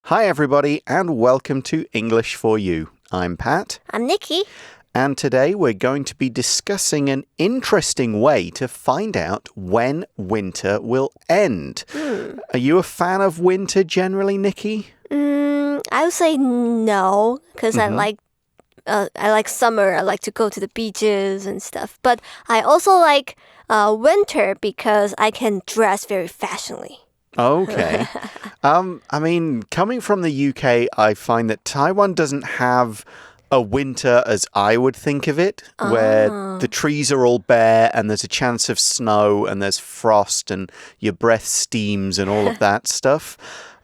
Hi, everybody, and welcome to English for You. I'm Pat. I'm Nikki. And today we're going to be discussing an interesting way to find out when winter will end. Are you a fan of winter generally, Nikki? I would say no, because I like summer. I like to go to the beaches and stuff. But I also like winter because I can dress very fashionably. Okay. Coming from the UK, I find that Taiwan doesn't have a winter as I would think of it, where the trees are all bare and there's a chance of snow and there's frost and your breath steams and all of that stuff.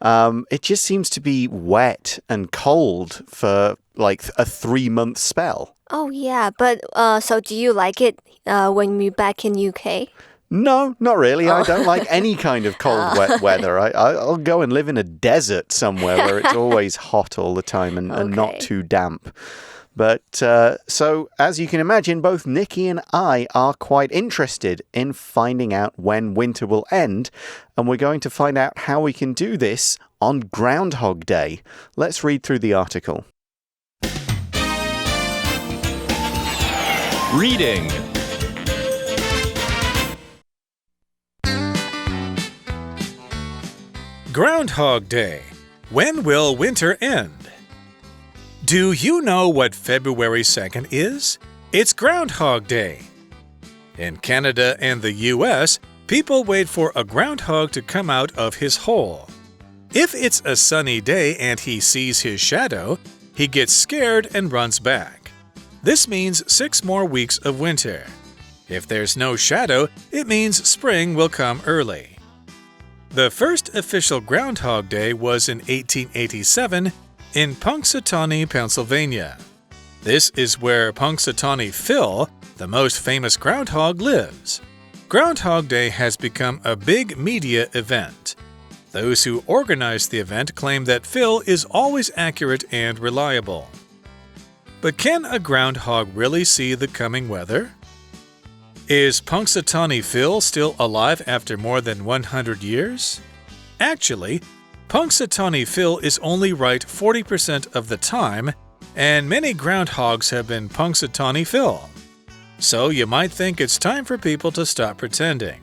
It just seems to be wet and cold for like a 3-month spell. Oh, yeah. But so do you like it when you're back in UK? No, not really. I don't like any kind of cold, wet weather. I'll go and live in a desert somewhere where it's always hot all the time and not too damp. But so, as you can imagine, both Nikki and I are quite interested in finding out when winter will end. And we're going to find out how we can do this on Groundhog Day. Let's read through the article. Reading. Groundhog Day. When will winter end? Do you know what February 2nd is? It's Groundhog Day. In Canada and the US, people wait for a groundhog to come out of his hole. If it's a sunny day and he sees his shadow, he gets scared and runs back. This means 6 more weeks of winter. If there's no shadow, it means spring will come early. The first official Groundhog Day was in 1887 in Punxsutawney, Pennsylvania. This is where Punxsutawney Phil, the most famous groundhog, lives. Groundhog Day has become a big media event. Those who organized the event claim that Phil is always accurate and reliable. But can a groundhog really see the coming weather? Is Punxsutawney Phil still alive after more than 100 years? Actually, Punxsutawney Phil is only right 40% of the time, and many groundhogs have been Punxsutawney Phil. So you might think it's time for people to stop pretending.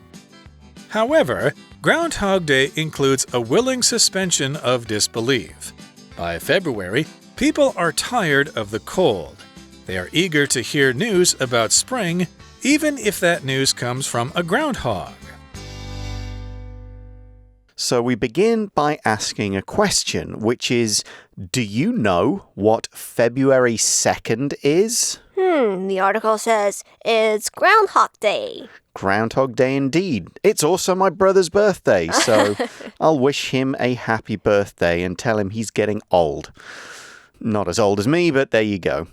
However, Groundhog Day includes a willing suspension of disbelief. By February, people are tired of the cold. They are eager to hear news about spring, even if that news comes from a groundhog. So we begin by asking a question, which is, do you know what February 2nd is? The article says it's Groundhog Day. Groundhog Day indeed. It's also my brother's birthday, so I'll wish him a happy birthday and tell him he's getting old. Not as old as me, but there you go.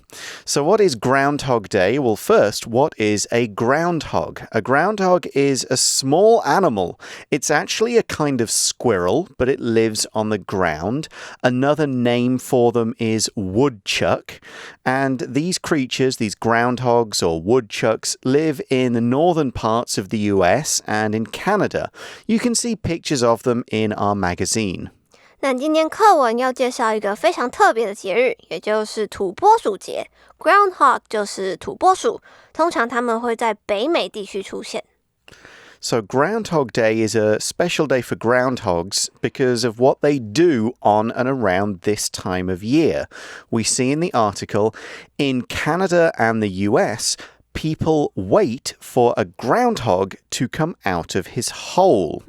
So what is Groundhog Day? Well, first, what is a groundhog? A groundhog is a small animal. It's actually a kind of squirrel, but it lives on the ground. Another name for them is woodchuck. And these creatures, these groundhogs or woodchucks, live in the northern parts of the US and in Canada. You can see pictures of them in our magazine. 那今天课文要介绍一个非常特别的节日，也就是土拨鼠节。Groundhog 就是土拨鼠，通常他们会在北美地区出现。So Groundhog Day is a special day for groundhogs because of what they do on and around this time of year. We see in the article, in Canada and the US, people wait for a groundhog to come out of his hole.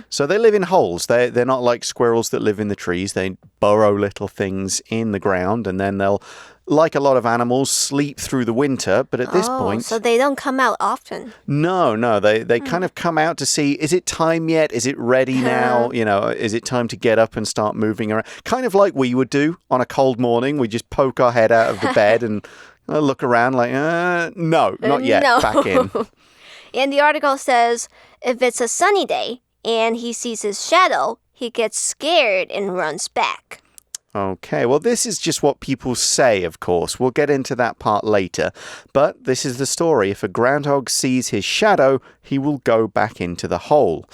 So they live in holes. They're not like squirrels that live in the trees. They burrow little things in the ground and then they'll, like a lot of animals, sleep through the winter. But at this point... So they don't come out often? No. They kind of come out to see, is it time yet? Is it ready now? You know, is it time to get up and start moving around? Kind of like we would do on a cold morning. We just poke our head out of the bed and... I look around like, no, not yet. No. Back in. And the article says, if it's a sunny day and he sees his shadow, he gets scared and runs back. Okay, well, this is just what people say, of course. We'll get into that part later. But this is the story. If a groundhog sees his shadow, he will go back into the hole.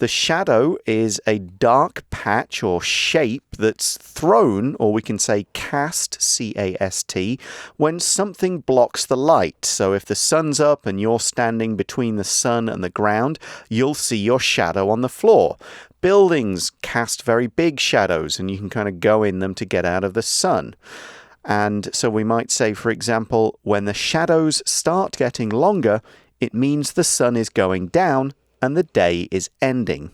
The shadow is a dark patch or shape that's thrown, or we can say cast, C-A-S-T, when something blocks the light. So if the sun's up and you're standing between the sun and the ground, you'll see your shadow on the floor. Buildings cast very big shadows, and you can kind of go in them to get out of the sun. And so we might say, for example, when the shadows start getting longer, it means the sun is going down and the day is ending.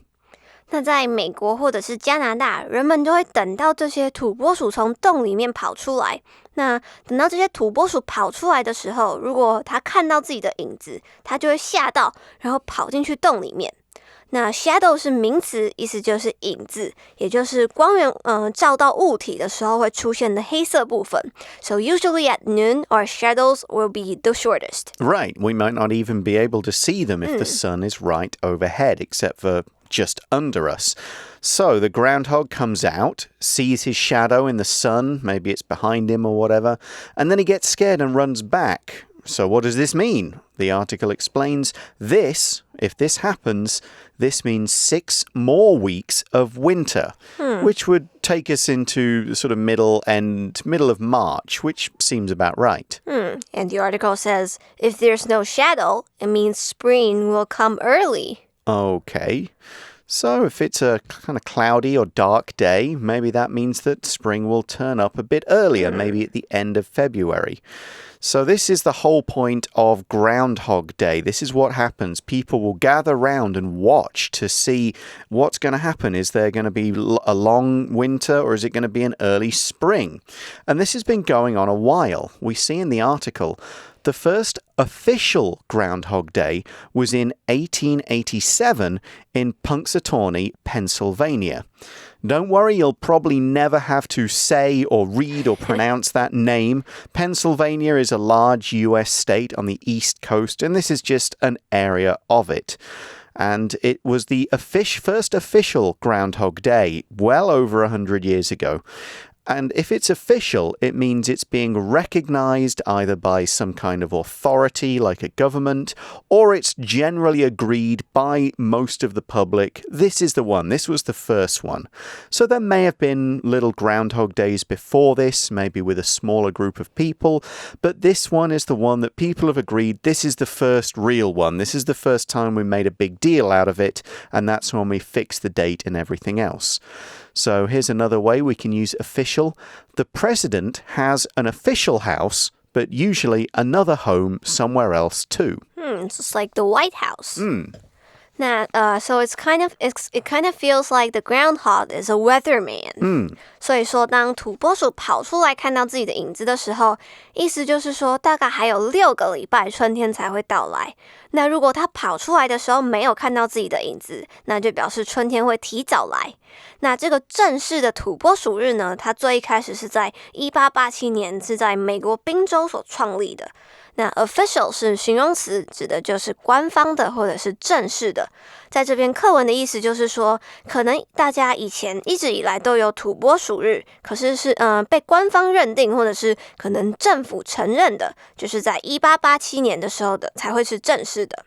那在美国或者是加拿大，人们就会等到这些土拨鼠从洞里面跑出来。那等到这些土拨鼠跑出来的时候，如果他看到自己的影子，他就会吓到，然后跑进去洞里面。那 shadow 是名词，意思就是影子，也就是光源照到物体的时候会出现的黑色部分。So usually at noon, our shadows will be the shortest. Right, we might not even be able to see them if the sun is right overhead, except for just under us. So the groundhog comes out, sees his shadow in the sun, maybe it's behind him or whatever, and then he gets scared and runs back. So what does this mean? The article explains this, if this happens, this means 6 more weeks of winter, which would take us into the sort of middle of March, which seems about right. And the article says, if there's no shadow, it means spring will come early. Okay. So if it's a kind of cloudy or dark day, maybe that means that spring will turn up a bit earlier, maybe at the end of February. So this is the whole point of Groundhog Day. This is what happens. People will gather round and watch to see what's going to happen. Is there going to be a long winter or is it going to be an early spring? And this has been going on a while. We see in the article the first official Groundhog Day was in 1887 in Punxsutawney, Pennsylvania. Don't worry, you'll probably never have to say or read or pronounce that name. Pennsylvania is a large US state on the East Coast, and this is just an area of it. And it was the first official Groundhog Day well over 100 years ago. And if it's official, it means it's being recognized either by some kind of authority like a government, or it's generally agreed by most of the public. This is the one. This was the first one. So there may have been little Groundhog Days before this, maybe with a smaller group of people, but this one is the one that people have agreed this is the first real one. This is the first time we made a big deal out of it, and that's when we fixed the date and everything else. So here's another way we can use official. The president has an official house, but usually another home somewhere else too. It's just like the White House. So it kind of feels like the groundhog is a weatherman. 所以说当土拨鼠跑出来看到自己的影子的时候，意思就是说大概还有6个礼拜春天才会到来。那如果他跑出来的时候没有看到自己的影子，那就表示春天会提早来。那这个正式的土拨鼠日呢，它最一开始是在1887年是在美国宾州所创立的。那 official 是形容词，指的就是官方的或者是正式的。在这边课文的意思就是说，可能大家以前一直以来都有土拨鼠日，可是被官方认定或者是可能政府承认的，就是在1887年的时候的才会是正式的。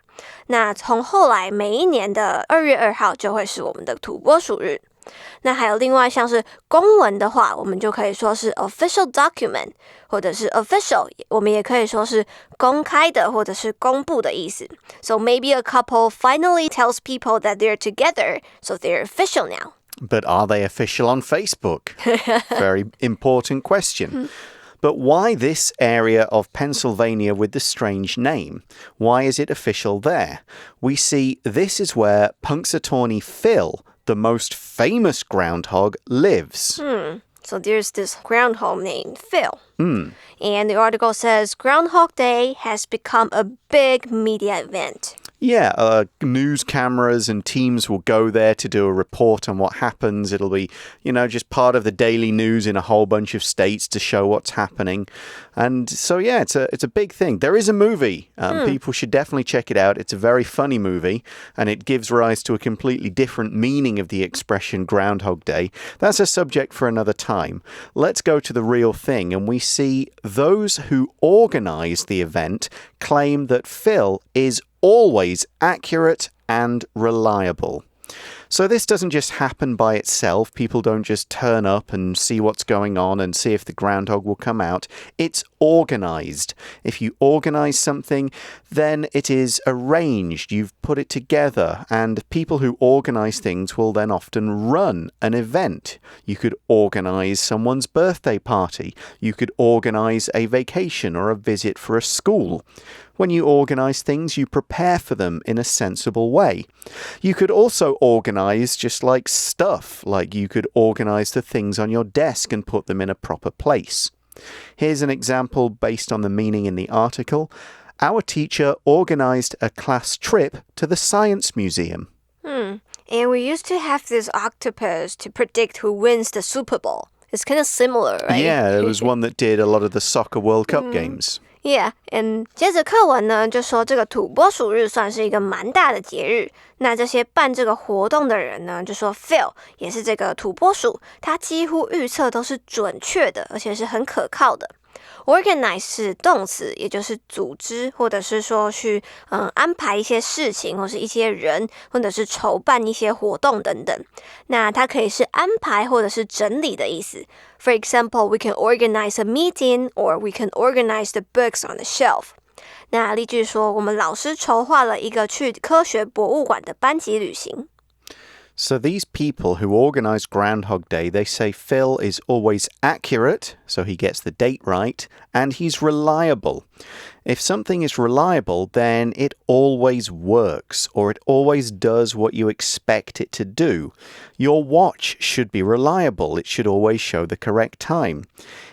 那从后来每一年的2月2号就会是我们的土拨鼠日。那还有另外像是公文的话，我们就可以说是 official document， 或者是 official， 我们也可以说是公开的或者是公布的意思。So maybe a couple finally tells people that they're together, so they're official now. But are they official on Facebook? Very important question. But why this area of Pennsylvania with the strange name? Why is it official there? We see this is where Punxsutawney Phil, the most famous groundhog, lives. So there's this groundhog named Phil. And the article says Groundhog Day has become a big media event. Yeah, news cameras and teams will go there to do a report on what happens. It'll be, just part of the daily news in a whole bunch of states to show what's happening. And so, yeah, it's a big thing. There is a movie. People should definitely check it out. It's a very funny movie, and it gives rise to a completely different meaning of the expression Groundhog Day. That's a subject for another time. Let's go to the real thing, and we see those who organize the event claim that Phil is always accurate and reliable. So this doesn't just happen by itself. People don't just turn up and see what's going on and see if the groundhog will come out. It's organized. If you organize something, then it is arranged. You've put it together, and people who organize things will then often run an event. You could organize someone's birthday party. You could organize a vacation or a visit for a school. When you organize things, you prepare for them in a sensible way. You could also organize just like stuff, like you could organize the things on your desk and put them in a proper place. Here's an example based on the meaning in the article. Our teacher organized a class trip to the Science Museum. And we used to have this octopus to predict who wins the Super Bowl. It's kind of similar, right? Yeah, it was one that did a lot of the Soccer World Cup games. Yeah, and 接着课文呢就说这个土拨鼠日算是一个蛮大的节日。那这些办这个活动的人呢，就说 Phil 也是这个土拨鼠，他几乎预测都是准确的，而且是很可靠的。Organize 是动词，也就是组织，或者是说去安排一些事情，或是一些人，或者是筹办一些活动等等。那它可以是安排或者是整理的意思。For example, we can organize a meeting, or we can organize the books on the shelf. 那例句说，我们老师筹划了一个去科学博物馆的班级旅行。So these people who organize Groundhog Day, they say Phil is always accurate, so he gets the date right, and he's reliable. If something is reliable, then it always works, or it always does what you expect it to do. Your watch should be reliable. It should always show the correct time.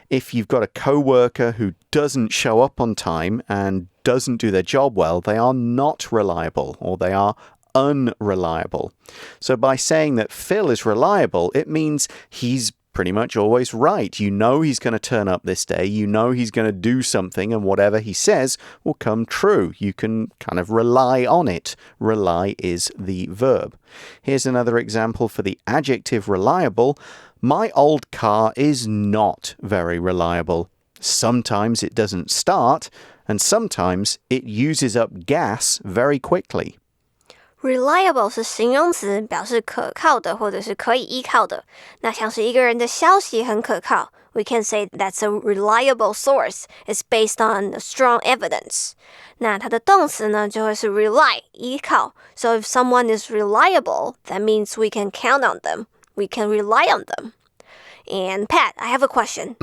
If you've got a co-worker who doesn't show up on time and doesn't do their job well, they are not reliable, or they are unreliable. So by saying that Phil is reliable, it means he's pretty much always right. You know he's going to turn up this day. You know he's going to do something, and whatever he says will come true. You can kind of rely on it. Rely is the verb. Here's another example for the adjective reliable. My old car is not very reliable. Sometimes it doesn't start, and sometimes it uses up gas very quickly. Reliable 是形容词，表示可靠的或者是可以依靠的。那像是一个人的消息很可靠 ，we can say that's a reliable source. It's based on strong evidence. 那它的动词呢，就会是 rely 依靠。So if someone is reliable, that means we can count on them. We can rely on them. And Pat, I have a question.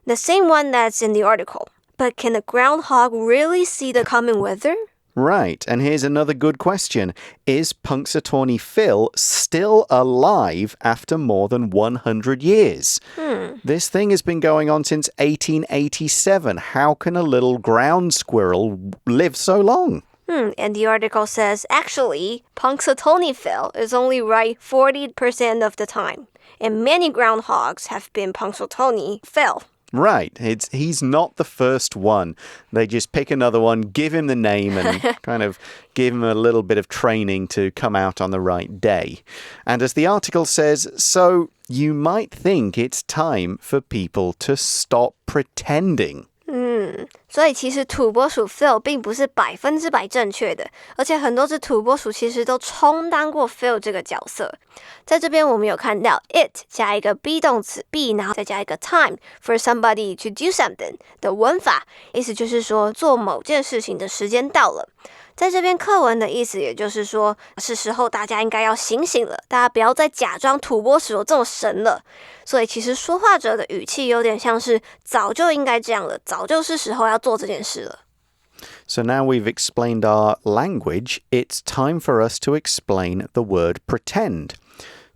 The same one that's in the article. But can a groundhog really see the coming weather? Right, and here's another good question. Is Punxsutawney Phil still alive after more than 100 years? This thing has been going on since 1887. How can a little ground squirrel live so long? And the article says, actually, Punxsutawney Phil is only right 40% of the time. And many groundhogs have been Punxsutawney Phil. Right. He's not the first one. They just pick another one, give him the name, and kind of give him a little bit of training to come out on the right day. And as the article says, so you might think it's time for people to stop pretending. 所以其实土拨鼠 Phil 并不是100%正确的，而且很多只土拨鼠其实都充当过 Phil 这个角色。在这边我们有看到 it 加一个 be 动词 be， 然后再加一个 time for somebody to do something 的文法，意思就是说做某件事情的时间到了。在这边课文的意思也就是说，是时候大家应该要醒醒了，大家不要再假装土拨鼠有这么神了。所以其实说话者的语气有点像是早就应该这样了，早就是时候要做这件事了。So now we've explained our language, it's time for us to explain the word pretend.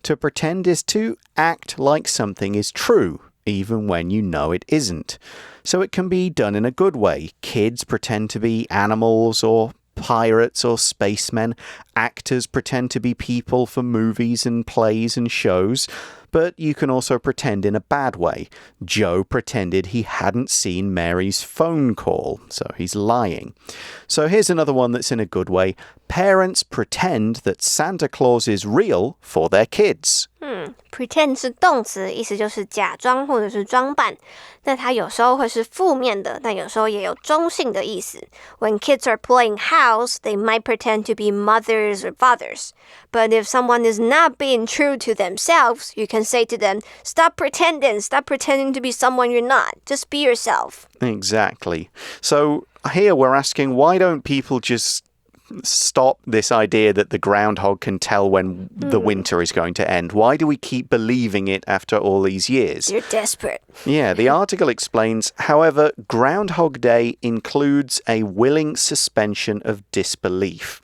To pretend is to act like something is true, even when you know it isn't. So it can be done in a good way. Kids pretend to be animals or pirates or spacemen. Actors pretend to be people for movies and plays and shows. but you can also pretend in a bad way. Joe pretended he hadn't seen Mary's phone call, so he's lying. So here's another one that's in a good way. Parents pretend that Santa Claus is real for their kids. Pretend 是动词，意思就是假装或者是装扮。那它有时候会是负面的，但有时候也有中性的意思。When kids are playing house, they might pretend to be mothers or fathers. But if someone is not being true to themselves, you can say to them, stop pretending to be someone you're not. Just be yourself. Exactly. So here we're asking, why don't people just stop this idea that the groundhog can tell when the winter is going to end? Why do we keep believing it after all these years? You're desperate. Yeah, the article explains, however, Groundhog Day includes a willing suspension of disbelief.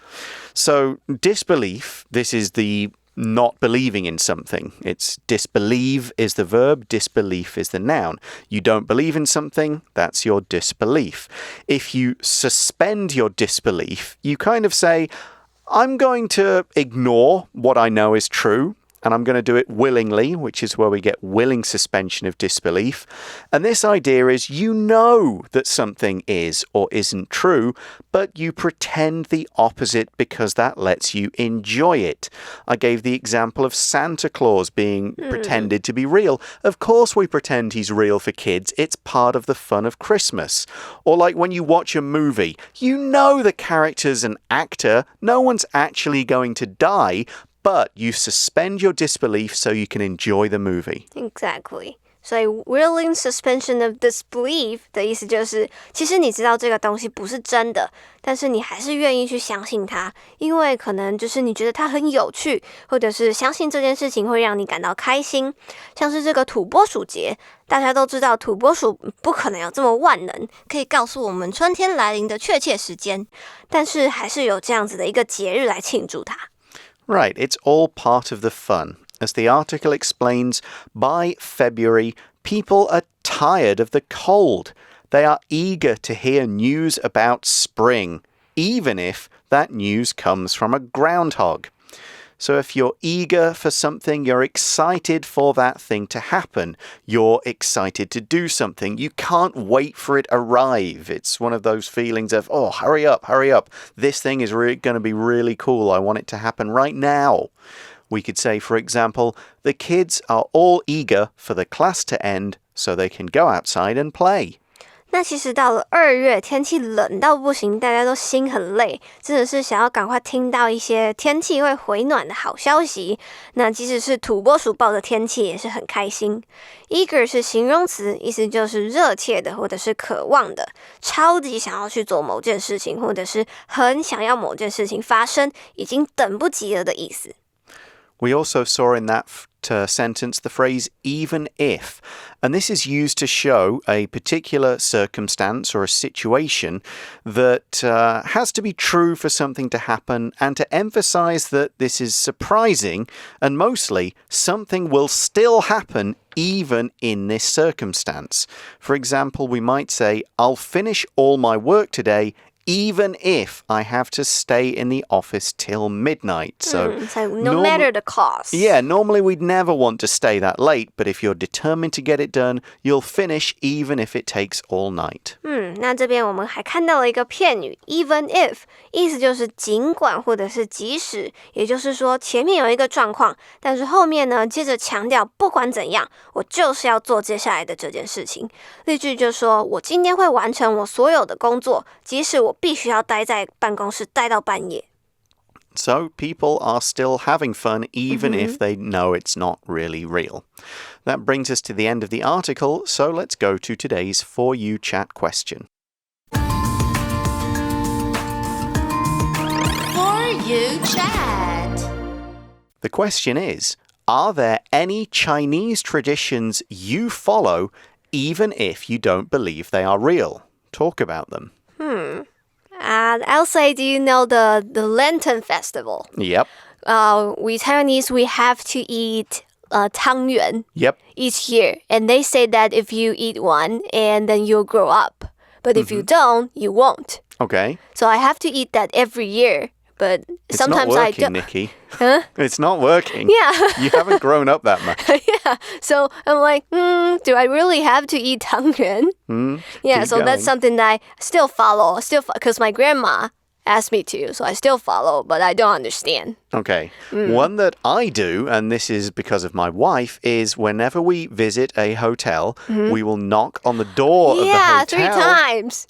So disbelief, this is the not believing in something. It's disbelieve is the verb, disbelief is the noun. You don't believe in something, that's your disbelief. If you suspend your disbelief, you kind of say, I'm going to ignore what I know is true, and I'm going to do it willingly, which is where we get willing suspension of disbelief. And this idea is you know that something is or isn't true, but you pretend the opposite because that lets you enjoy it. I gave the example of Santa Claus being pretended to be real. Of course we pretend he's real for kids. It's part of the fun of Christmas. Or like when you watch a movie, you know the character's an actor. No one's actually going to die, but you suspend your disbelief so you can enjoy the movie. Exactly. 所以 willing suspension of disbelief 的意思就是，其实你知道这个东西不是真的，但是你还是愿意去相信它，因为可能就是你觉得它很有趣，或者是相信这件事情会让你感到开心。像是这个土拨鼠节，大家都知道土拨鼠不可能有这么万能，可以告诉我们春天来临的确切时间，但是还是有这样子的一个节日来庆祝它。Right, it's all part of the fun. As the article explains, by February, people are tired of the cold. They are eager to hear news about spring, even if that news comes from a groundhog. So if you're eager for something, you're excited for that thing to happen. You're excited to do something. You can't wait for it to arrive. It's one of those feelings of, oh, hurry up, hurry up. This thing is going to be really cool. I want it to happen right now. We could say, for example, the kids are all eager for the class to end so they can go outside and play. 那其实到了2月，天气冷到不行，大家都心很累，真的是想要赶快听到一些天气会回暖的好消息。那即使是土拨鼠报的天气，也是很开心。Eager 是形容词，意思就是热切的或者是渴望的，超级想要去做某件事情，或者是很想要某件事情发生，已经等不及了的意思。We also saw in that sentence the phrase even if, and this is used to show a particular circumstance or a situation that has to be true for something to happen and to emphasize that this is surprising and mostly something will still happen even in this circumstance. For example, we might say, I'll finish all my work today even if I have to stay in the office till midnight. So no matter the cost. Yeah, normally we'd never want to stay that late, but if you're determined to get it done, you'll finish even if it takes all night. 那这边我们还看到了一个片语 even if， 意思就是尽管或者是即使，也就是说前面有一个状况，但是后面呢接着强调不管怎样，我就是要做接下来的这件事情。例句就说我今天会完成我所有的工作，即使我必须要待在办公室待到半夜。So people are still having fun even if they know it's not really real. That brings us to the end of the article, so let's go to today's For You Chat question. For You Chat. The question is, are there any Chinese traditions you follow even if you don't believe they are real? Talk about them. I'll say, do you know the Lantern Festival? Yep. We Taiwanese, we have to eat 汤圆 Yep. each year. And they say that if you eat one, and then you'll grow up. But if you don't, you won't. Okay. So I have to eat that every year. but It's sometimes not I working, don't. Nikki. Huh? It's not working. Yeah. You haven't grown up that much. Yeah. So I'm like, do I really have to eat 汤圆? Yeah, Keep so that's going. something that I still follow. Because my grandma asked me to, so I still follow, but I don't understand. Okay. One that I do, and this is because of my wife, is whenever we visit a hotel, we will knock on the door of the Yeah, hotel 3 times.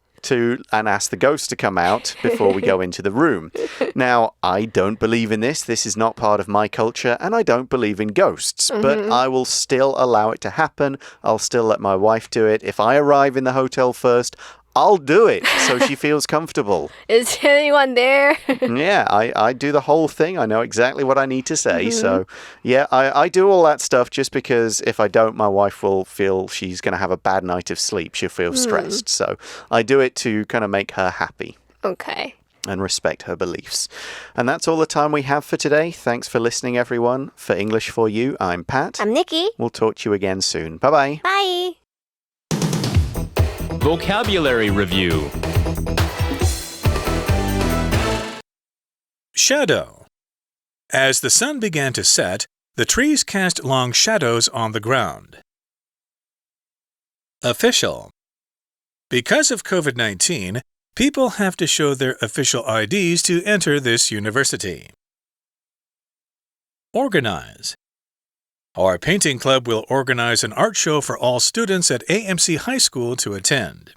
and ask the ghost to come out before we go into the room. Now, I don't believe in this. This is not part of my culture, and I don't believe in ghosts. But I will still allow it to happen. I'll still let my wife do it. If I arrive in the hotel first, I'll do it so she feels comfortable. Is anyone there? Yeah, I do the whole thing. I know exactly what I need to say. So, yeah, I do all that stuff just because if I don't, my wife will feel she's going to have a bad night of sleep. She'll feel stressed. So I do it to kind of make her happy. Okay. And respect her beliefs. And that's all the time we have for today. Thanks for listening, everyone. For English for You, I'm Pat. I'm Nikki. We'll talk to you again soon. Bye-bye. Bye. Vocabulary Review. Shadow. As the sun began to set, the trees cast long shadows on the ground. Official. Because of COVID-19, people have to show their official IDs to enter this university. Organize. Our painting club will organize an art show for all students at AMC High School to attend.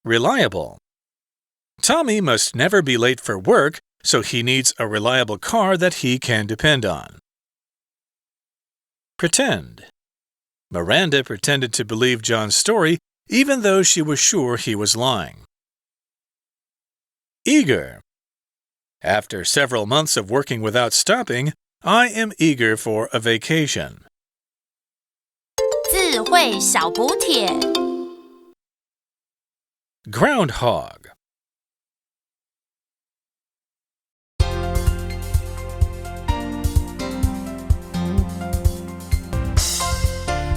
Reliable. Tommy must never be late for work, so he needs a reliable car that he can depend on. Pretend. Miranda pretended to believe John's story even though she was sure he was lying. Eager. After several months of working without stopping, I am eager for a vacation. 智慧小补帖 Groundhog.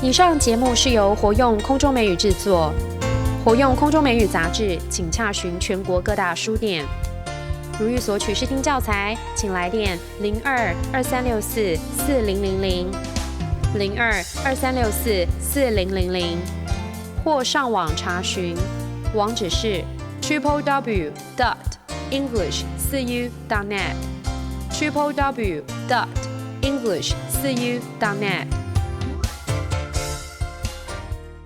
以上节目是由活用空中美语制作，活用空中美语杂志，请洽询全国各大书店。如欲索取试听教材，请来电02-2364-4000 02-2364-4000，或上网查询，网址是 www.english4u.net www.english4u.net